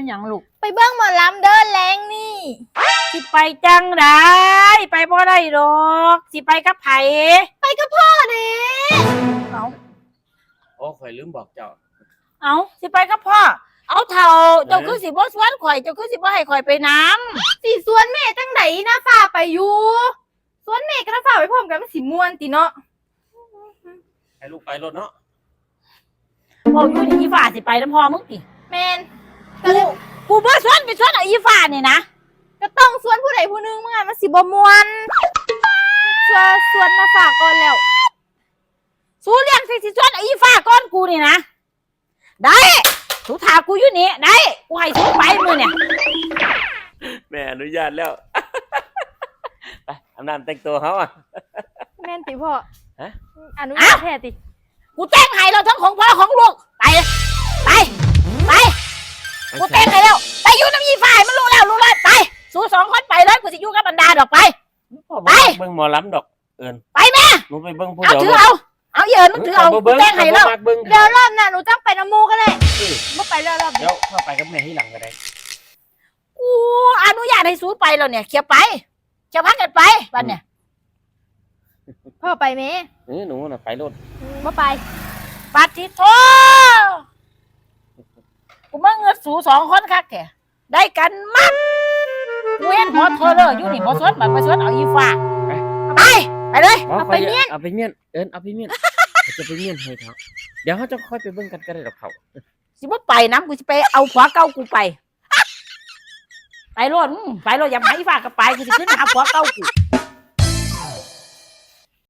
หยังลูกไปเบิ่งหมอลำเดินแรงนี่สิไปจังได้ไปบ่ได้ดอกสิไปกับไผไปกับพ่อเด้เอาโอ้ข่อยลืมบอกเจ้าเอาสิไปกับพ่อเอาเท่าเจ้าคือสิบ่ชวนข่อยเจ้าคือสิบ่ให้ข่อยไปน้ำสิสวนแม่จังไดน่าฝ่าไปอยู่สวนแม่ก็น่าฝ่าไปพร้อมกันมันสิม่วนติเนาะให้ลูกไปรถเนาะบอกอยู่นี่อีฟ้าสิไปนำพ่อมึงติแม่นกูบ่ชวนไปชวนเอาอีฟ้านี่นะก็ต้องสวนผู้ใดผู้หนึงเมื่อมันสิบ่ม่วนสวนมาฝากก่อนแล้วสู้เลี้ยงสิชวนเอาอีฟ้าก่อนกูนี่นะได้สูถากูอยู่นี่ได้กูให้สูไปมื้อเนี่ยแม่อนุญาตแล้วไปอาบน้ำแต่งตัวเขาอ่ะแม่นติพ่อฮะอนุญาตแท้ติกูแต่งให้เราทั้งของพ่อของลูกไปกูแต่งให้แล้วไปอยู่น้ำอีฟ้ามันรู้แล้วไปสู้สองคนไปเลยกูจะอยู่กับบรรดาดอกไปเบิ่งหมอลำดอกเอิญไปแม่หนูไปเบิ่งผู้เดียวเอาถือเอาเยินมึงถือเอากูแต่งให้แล้วเดี๋ยวรอบหน้าหนูจังไปน้ำมูก็ได้ไม่ไปรอบเดี๋ยวเข้าไปกับแม่ที่หลังก็ได้กูอนุญาตให้สู้ไปแล้วเนี่ยเขียบไปเขียบพักกันไปวันเนี่ยพ่อไปไหมหนูน่ะไปรถไม่ไปปฏิโทกูมาเงินสูสองคนคักแกได้กันมั้งกูเห็นหัวเธอเลยอยู่นี่บ่สวนแบบบ่สวนเอาอีฟ้าไปเลยเอาไปเมียนเอาไปเมียนเอิญเอาไปเมียนจะไปเมียนให้เขาเดี๋ยวเขาจะค่อยไปเบิ่งกันก็ได้ดอกเขาสิบ่ไปน้ำกูจะไปเอาผัวเก่ากูไปรถอย่าหาอีฟ้ากับไปกูจะขึ้นหาผัวเก่ากู